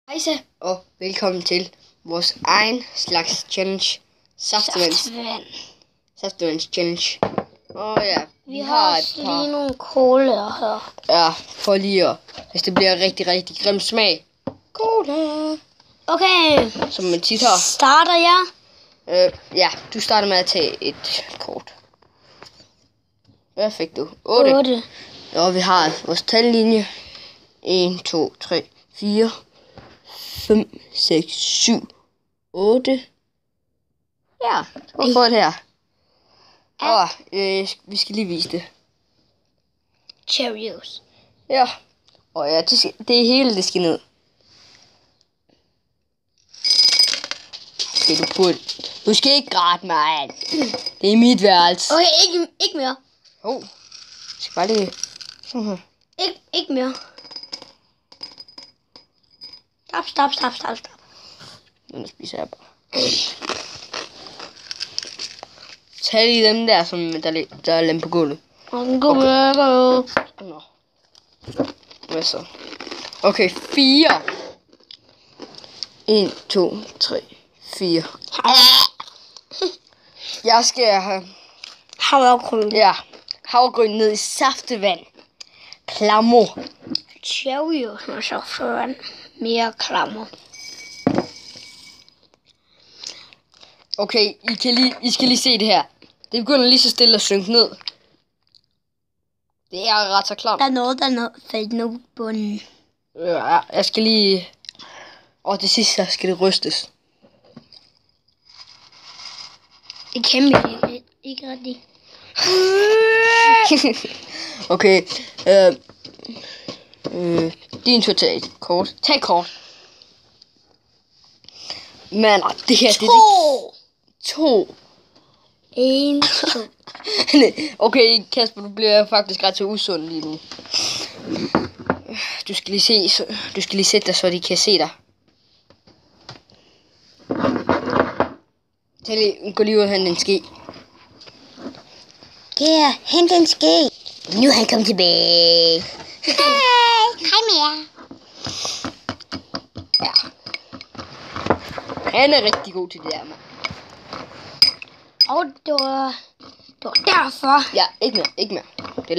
Hejsa og velkommen til vores egen slags challenge. Saftevands challenge. Og ja, vi har også lige nogle cola her. Ja, for lige at, hvis det bliver rigtig grim smag. Cola. Okay. Som man tit har. Starter jeg? Ja, du starter med at tage et kort. Hvad fik du? 8. Og vi har vores tallinje. 1, 2, 3, 4, 5, 6, 7, 8. Ja, så har vi fået det her. Og vi skal lige vise det. Cheerios. Ja. Og ja, det er hele, det skal ned. Du skal ikke græde mig alt. Det er mit værelse. Okay, ikke mere. Jeg skal bare lige... Ikke mere. Stop. Nu spiser jeg bare. Tag lige dem der, som der er lem på gulvet. Okay. Nå. Hvad så? Okay, 4. 1, 2, 3, 4. Jeg skal have... Havregryn. Ja, havregryn ned i saftevand. Klammer. Cheerios med saftevand. Mere klammer. Okay, I skal lige se det her. Det begynder lige så stille at synke ned. Det er ret så klamt. Der er noget faldt ned på bunden. Ja, jeg skal lige... Og det sidste, så skal det rystes. Det kan vi ikke rigtig. Okay. Din tur til et kort. Tag et kort. Men det her, det er 2. 1, 2. Okay, Kasper, du bliver faktisk ret så usund lige nu. Du skal lige sætte dig, så de kan se dig. Gå lige ud og hente en ske. Ja, hent en ske. Nu er han kommet tilbage. Hej med jer. Ja. Han er rigtig god til det der, mand. Og det var derfor. Ja, ikke mere. Det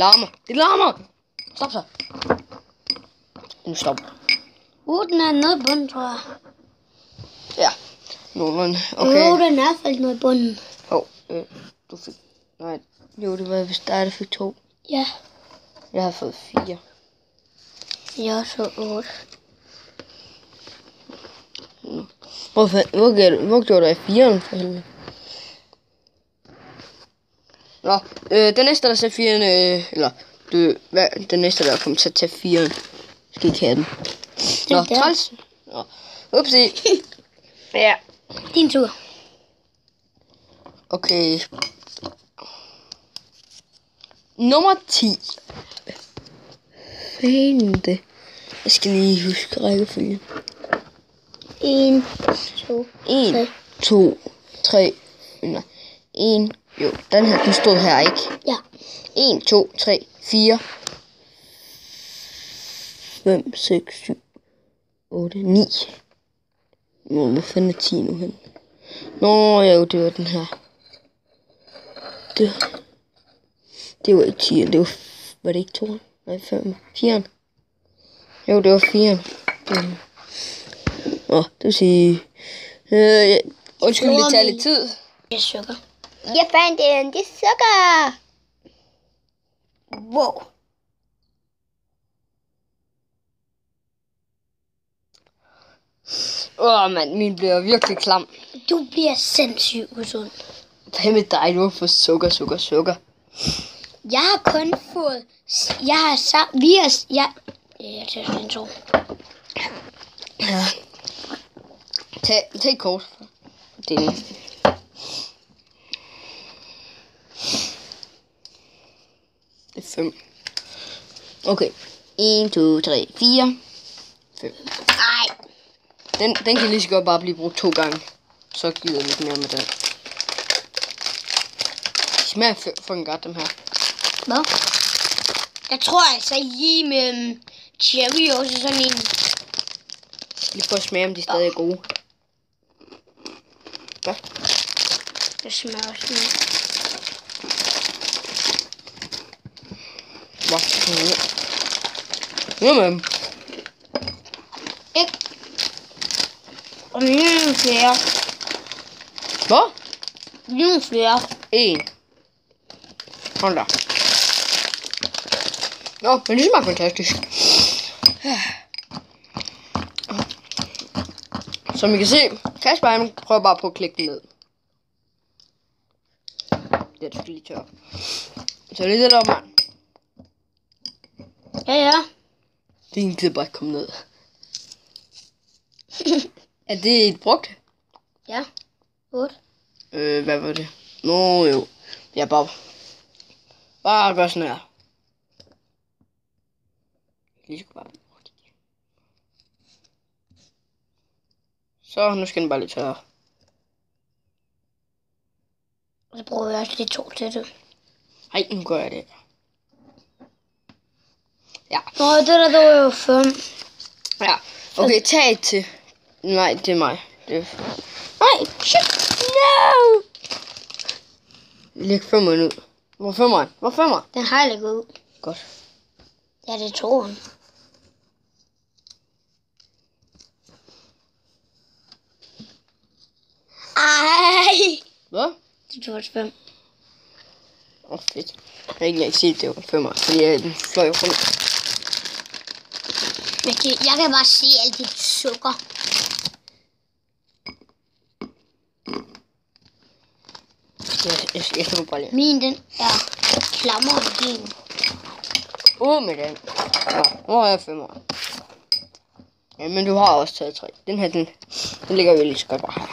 larmer. Stop så. Nu stop. Den er nede i bunden, tror jeg. Ja. Nogenlunde. Okay. Den er faldet nede i bunden. Du fik... Nej. Jo, det var hvis der fik 2. Ja. Jeg har fået 4. Jeg så 8. Hvor gjorde du af 4'eren for helvede? Nå, den næste, der ser 4'eren, den næste, der kommer til at tage 4'eren, skal ikke have den. Nå, træls. Nå, upsi. Ja. Din tur. Okay. Nummer 10. Fanden det. Jeg skal lige huske rækkefølgen. 1, 2, 3. Nej. 1. Jo, den her, den stod her, ikke? Ja. 1, 2, 3, 4. 5, 6, 7, 8, 9. Hvor fanden er 10 nu hen? Nå, jo, det var den her. Det var ikke 10, det var det ikke 2? Nej, 5. 4. Jo, det var 4. Det vil sige... undskyld, det tager lidt tid. Det er sukker. Jeg fandt den, det er sukker. Wow. Mand, min bliver virkelig klam. Du bliver sindssygt usund. Hvad med dig? Du har fået sukker. Jeg har kun fået... Jeg tager en 2. Ja. Tag et kort. Det er det er 5. Okay. 1, 2, 3, 4. 5. Nej. Den kan lige så godt bare blive brugt 2 gange. Så gider jeg lidt mere med den. De smager fucking godt, dem her. Hvad? Jeg tror altså lige med Cheerios og sådan en. Lige for at smage, om de stadig er gode. Hvad? Det smager også noget. Nu med dem. Ikke. Og lige flere. Hvad? Lige flere. En. Hold da. Nå, men det smager fantastisk. Som I kan se, Kasper han prøver bare på at klikke den ned. Det skal lige tørre. Så lige det der, mand. Ja. Det er ikke bare komme ned. Er det et brugt? Ja. 8. Hvad var det? Nå jo. Ja, bare gør sådan her. Lige skal bare. Så nu skal den bare lidt tørre. Så bruger jeg også lidt 2 til det. Ej, nu gør jeg det. Ja. Nå, det der var jo 5. Ja. Okay, tag et til. Nej, det er mig. Det er... Nej, shit. No! Læg 5'eren ud. Hvor 5'eren? Hvor 5'eren? Den har jeg lægget ud. Godt. Ja, det er 2'eren. Ej! Hvad? Det var 5. Fedt. Jeg har ikke set, det var 5'eren, fordi den fløj rundt. Jeg kan bare se alt det sukker. Jeg skal bare lige. Min, den er klammer din. Ud med den. Ja, hvor er 5'eren? Ja, men du har også taget 3. Den her, den ligger jo lige så godt bare her.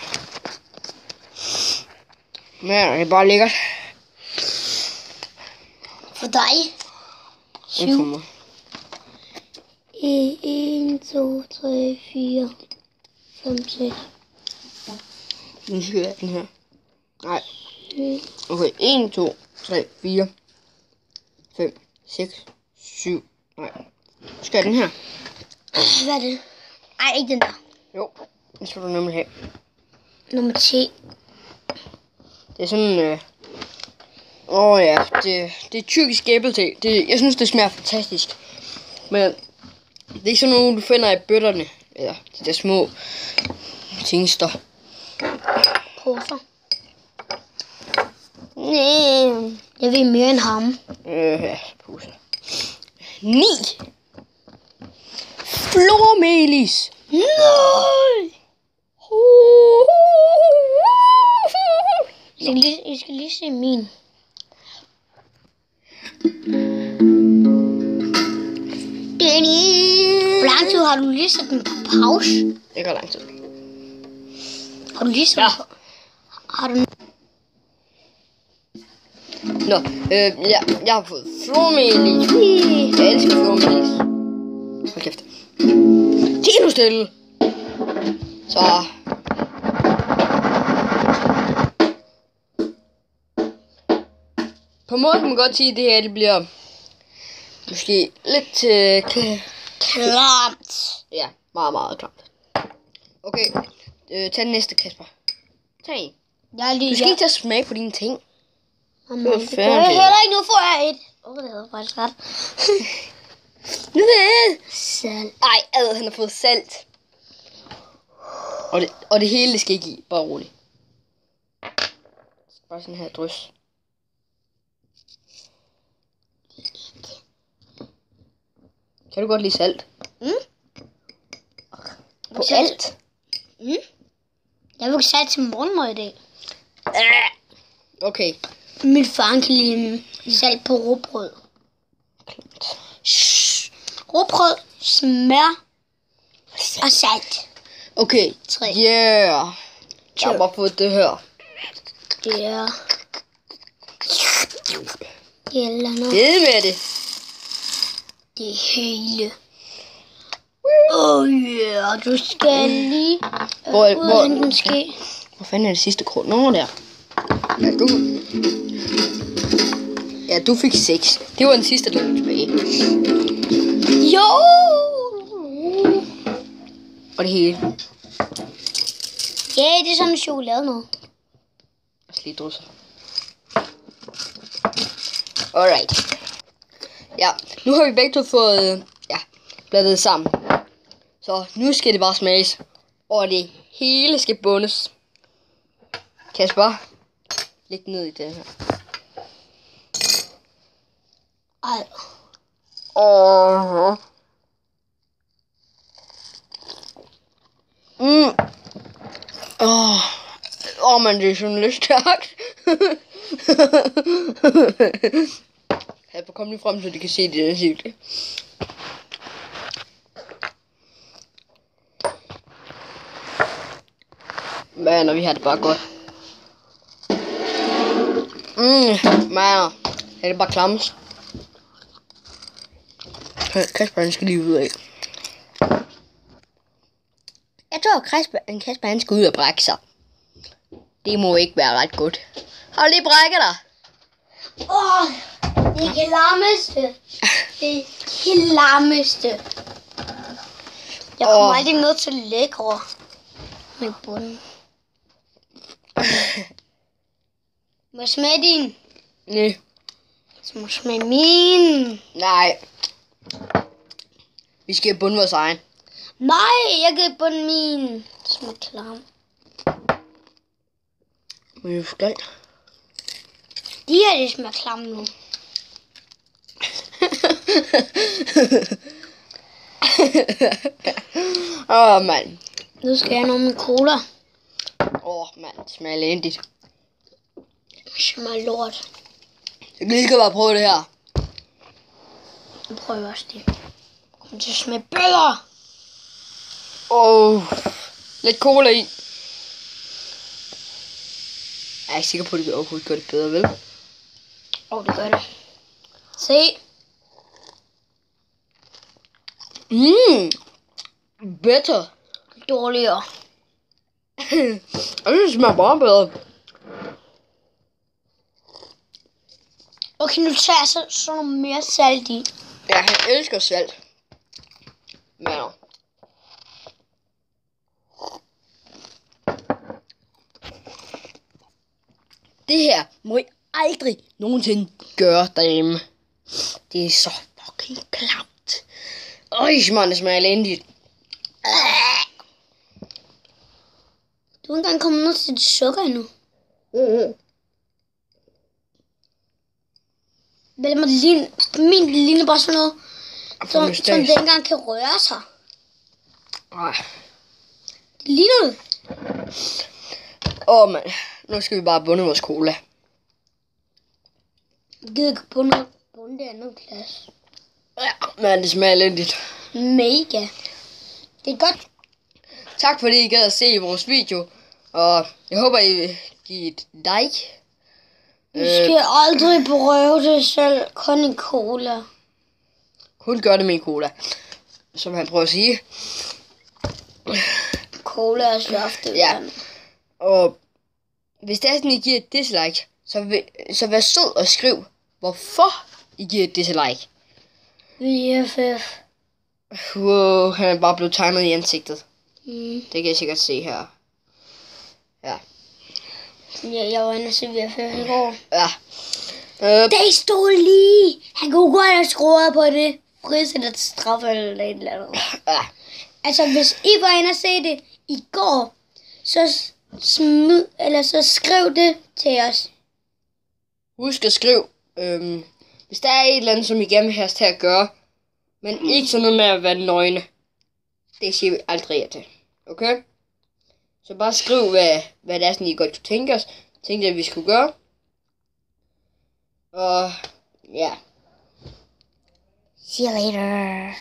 Men det er bare lækkert. For dig. 7. 1, 2, 3, 4, 5, 6. Nu skal jeg den her. Nej. Okay, 1, 2, 3, 4, 5, 6, 7. Nej. Nu skal jeg den her. Hvad er det? Ej, ikke den der. Jo, det skal du nemlig have. Nummer 10. Det er sådan ja, det er tyrkisk æblete. Jeg synes, det smager fantastisk. Men det er ikke sådan nogle, du finder i bøtterne. Eller de der små tingster. Poser. Nej, jeg ved mere end ham. Ja, poser. 9. Flormelis. Nej! I skal lige se min. Hvor lang tid har du lige sat den på pause? Det går lang tid. Har du lige sat den på? Har du... Nå, jeg har fået flormelis. Jeg elsker flormelis. Hold kæft. Tid nu stille. Så. På en måde kan man godt sige, at det her det bliver måske lidt klamt. Ja, meget, meget klamt. Okay, tag den næste, Kasper. Tag en. Du skal ikke tage smag på dine ting. Det er heller ikke, nu får jeg et. Det havde faktisk ret. Salt. Ej, han har fået salt. Og det hele skal ikke i, bare roligt. Bare sådan her drys. Kan du godt lide salt? På alt? Jeg vil salt til morgenmad i dag. Okay. Min far kan lide salt på rugbrød. Rugbrød, smør og salt. Okay. 3. Yeah. Jeg har bare fået det her. Det er... Eller noget. Det med det. Det hele. Du skal lige... Hvor fanden er det sidste kort? Nå, der. Ja, du fik 6. Det var den sidste, der var tilbage. Jo! Og det hele. Ja, det er sådan en chokolade noget. Og lige drysser. Alright. Ja, nu har vi begge to fået blandet sammen. Så nu skal det bare smages. Og det hele skal bundes. Kasper, læg ned i det her. Ej. Men det er sådan lidt stærkt. Kasper, kom lige frem, så de kan se det ansigte. Men vi har det bare godt. Man, er det bare klammes. Kasper, han skal lige ud af. Jeg tror, Kasper han skal ud og brække sig. Det må ikke være ret godt. Har du lige brækket dig? Det klammeste. Det klammeste. Jeg kommer aldrig ned til lækre med bunden. Må jeg smage din? Nej. Så må jeg smage min. Nej. Vi skal bunde vores egen. Nej, jeg kan bunde min. Det smager klam. Men du skal. De her, det smager klam nu. Mand. Nu skal jeg have noget med cola. Mand, det smager elendigt. Det smager lort. Jeg kan lige bare prøve det her. Jeg prøver også det. Kommer til at smage bedre. Lidt cola i. Jeg er ikke sikker på, at det overhovedet gør det bedre, vel? Det gør det. Se. Better. Dårligere. Jeg synes, det smager bare bedre. Okay, nu tager jeg så noget mere salt i. Ja, han elsker salt. Men det her må I aldrig nogensinde gøre derhjemme. Det er så fucking klamt. Man, det smager elendigt. Du er ikke engang kommet ned til det sukker endnu. Vel, min ligner bare sådan noget, som det ikke engang kan røre sig. Det ligner det. Man, nu skal vi bare bunde vores cola. Jeg gider ikke bunde det andet glas. Men det smager elendigt. Mega. Det er godt. Tak fordi I gad at se vores video. Og jeg håber I vil give et like. Du skal aldrig prøve det selv. Kun en cola. Kun gør det med en cola. Som han prøver at sige. Cola er sloftet. Ja. Og hvis det er sådan, I giver et dislike, så vær sød og skriv, hvorfor I giver et dislike. VFF. Wow, han er bare blevet tegnet i ansigtet. Det kan jeg sikkert se her. Ja. Ja, jeg var inde og se VFF i går. Ja. Det stod lige. Han kunne godt have skruet på det. Frisætter til straffe eller et eller andet. Ja. Altså, hvis I var inde og se det i går, så skriv det til os. Husk at skrive, hvis der er et eller andet, som I gerne vil have os til at gøre, men ikke sådan noget med at være nøgne. Det siger vi aldrig ja til. Okay? Så bare skriv, hvad det er, sådan I godt kunne tænke at vi skulle gøre. Og ja. See you later.